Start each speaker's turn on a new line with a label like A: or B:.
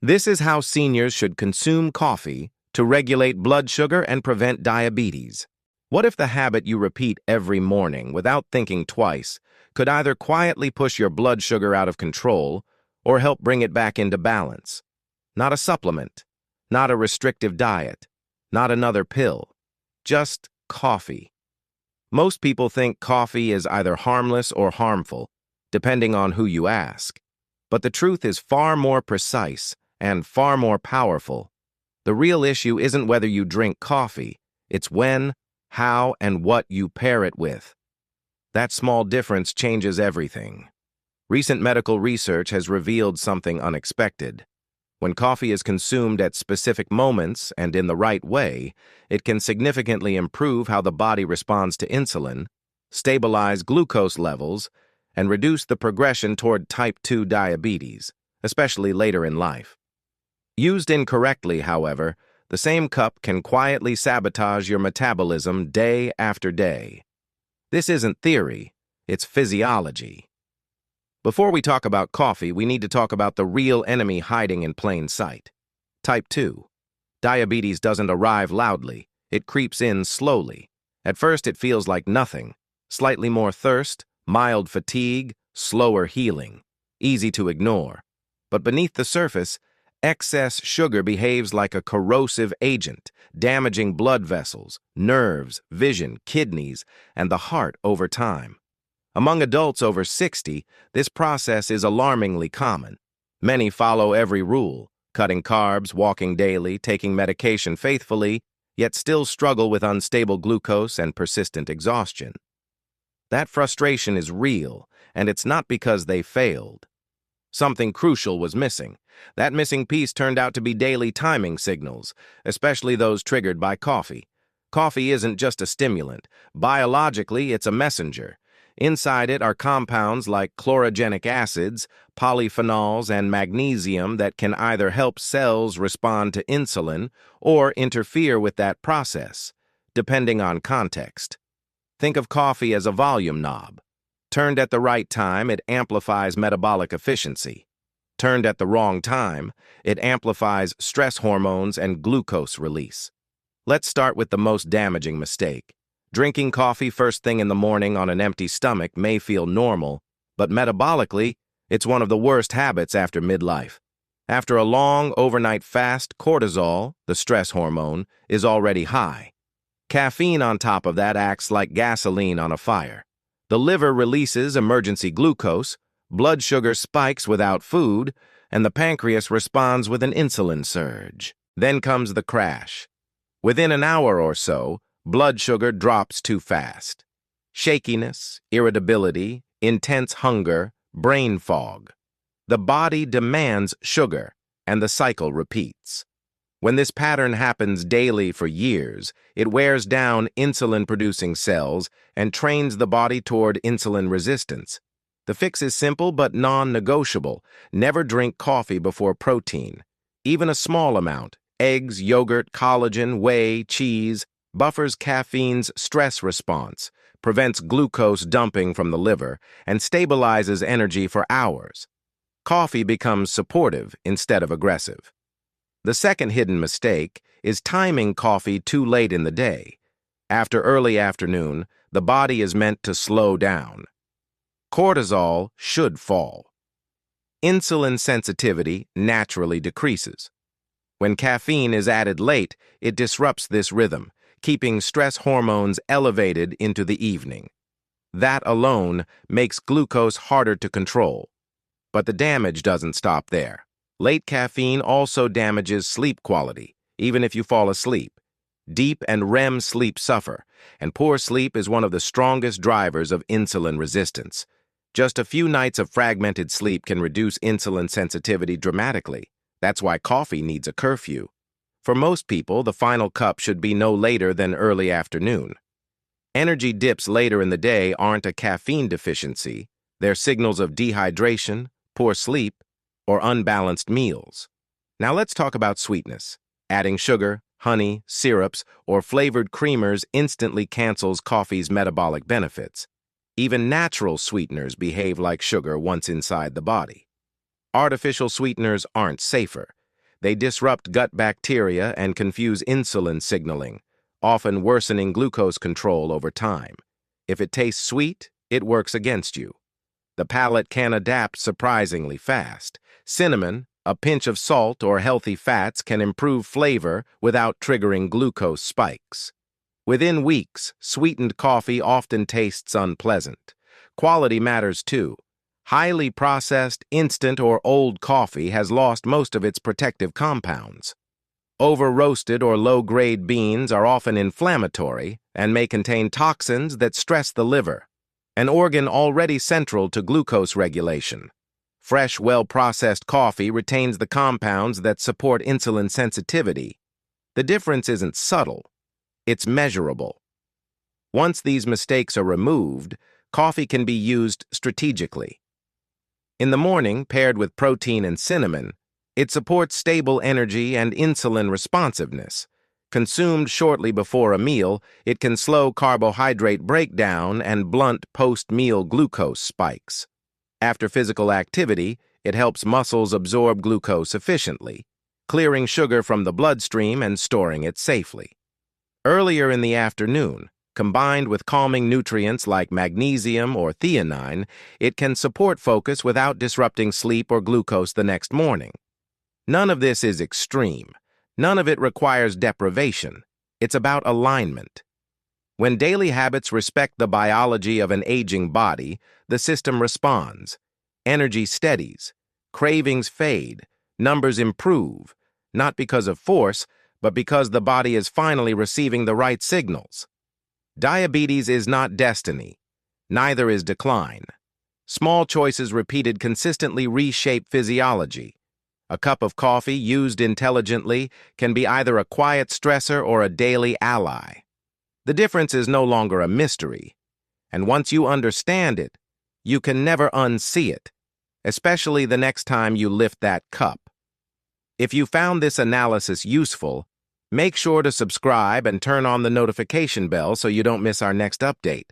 A: This is how seniors should consume coffee to regulate blood sugar and prevent diabetes. What if the habit you repeat every morning without thinking twice could either quietly push your blood sugar out of control or help bring it back into balance? Not a supplement, not a restrictive diet, not another pill, just coffee. Most people think coffee is either harmless or harmful, depending on who you ask. But the truth is far more precise and far more powerful. The real issue isn't whether you drink coffee, it's when, how, and what you pair it with. That small difference changes everything. Recent medical research has revealed something unexpected. When coffee is consumed at specific moments and in the right way, it can significantly improve how the body responds to insulin, stabilize glucose levels, and reduce the progression toward type 2 diabetes, especially later in life. Used incorrectly, however, the same cup can quietly sabotage your metabolism day after day. This isn't theory, it's physiology. Before we talk about coffee, we need to talk about the real enemy hiding in plain sight. Type 2. Diabetes doesn't arrive loudly, it creeps in slowly. At first it feels like nothing, slightly more thirst, mild fatigue, slower healing, easy to ignore. But beneath the surface, excess sugar behaves like a corrosive agent, damaging blood vessels, nerves, vision, kidneys, and the heart over time. Among adults over 60, this process is alarmingly common. Many follow every rule, cutting carbs, walking daily, taking medication faithfully, yet still struggle with unstable glucose and persistent exhaustion. That frustration is real, and it's not because they failed. Something crucial was missing. That missing piece turned out to be daily timing signals, especially those triggered by coffee. Coffee isn't just a stimulant. Biologically, it's a messenger. Inside it are compounds like chlorogenic acids, polyphenols, and magnesium that can either help cells respond to insulin or interfere with that process, depending on context. Think of coffee as a volume knob. Turned at the right time, it amplifies metabolic efficiency. Turned at the wrong time, it amplifies stress hormones and glucose release. Let's start with the most damaging mistake. Drinking coffee first thing in the morning on an empty stomach may feel normal, but metabolically, it's one of the worst habits after midlife. After a long overnight fast, cortisol, the stress hormone, is already high. Caffeine on top of that acts like gasoline on a fire. The liver releases emergency glucose, blood sugar spikes without food, and the pancreas responds with an insulin surge. Then comes the crash. Within an hour or so, blood sugar drops too fast. Shakiness, irritability, intense hunger, brain fog. The body demands sugar, and the cycle repeats. When this pattern happens daily for years, it wears down insulin-producing cells and trains the body toward insulin resistance. The fix is simple but non-negotiable. Never drink coffee before protein. Even a small amount, eggs, yogurt, collagen, whey, cheese, buffers caffeine's stress response, prevents glucose dumping from the liver, and stabilizes energy for hours. Coffee becomes supportive instead of aggressive. The second hidden mistake is timing coffee too late in the day. After early afternoon, the body is meant to slow down. Cortisol should fall. Insulin sensitivity naturally decreases. When caffeine is added late, it disrupts this rhythm, keeping stress hormones elevated into the evening. That alone makes glucose harder to control. But the damage doesn't stop there. Late caffeine also damages sleep quality, even if you fall asleep. Deep and REM sleep suffer, and poor sleep is one of the strongest drivers of insulin resistance. Just a few nights of fragmented sleep can reduce insulin sensitivity dramatically. That's why coffee needs a curfew. For most people, the final cup should be no later than early afternoon. Energy dips later in the day aren't a caffeine deficiency. They're signals of dehydration, poor sleep, or unbalanced meals. Now let's talk about sweetness. Adding sugar, honey, syrups, or flavored creamers instantly cancels coffee's metabolic benefits. Even natural sweeteners behave like sugar once inside the body. Artificial sweeteners aren't safer. They disrupt gut bacteria and confuse insulin signaling, often worsening glucose control over time. If it tastes sweet, it works against you. The palate can adapt surprisingly fast. Cinnamon, a pinch of salt, or healthy fats can improve flavor without triggering glucose spikes. Within weeks, sweetened coffee often tastes unpleasant. Quality matters too. Highly processed, instant, or old coffee has lost most of its protective compounds. Over-roasted or low-grade beans are often inflammatory and may contain toxins that stress the liver, an organ already central to glucose regulation. Fresh, well-processed coffee retains the compounds that support insulin sensitivity. The difference isn't subtle, it's measurable. Once these mistakes are removed, coffee can be used strategically. In the morning, paired with protein and cinnamon, it supports stable energy and insulin responsiveness. Consumed shortly before a meal, it can slow carbohydrate breakdown and blunt post-meal glucose spikes. After physical activity, it helps muscles absorb glucose efficiently, clearing sugar from the bloodstream and storing it safely. Earlier in the afternoon, combined with calming nutrients like magnesium or theanine, it can support focus without disrupting sleep or glucose the next morning. None of this is extreme. None of it requires deprivation. It's about alignment. When daily habits respect the biology of an aging body, the system responds. Energy steadies. Cravings fade. Numbers improve, not because of force, but because the body is finally receiving the right signals. Diabetes is not destiny. Neither is decline. Small choices repeated consistently reshape physiology. A cup of coffee used intelligently can be either a quiet stressor or a daily ally. The difference is no longer a mystery, and once you understand it, you can never unsee it, especially the next time you lift that cup. If you found this analysis useful, make sure to subscribe and turn on the notification bell so you don't miss our next update.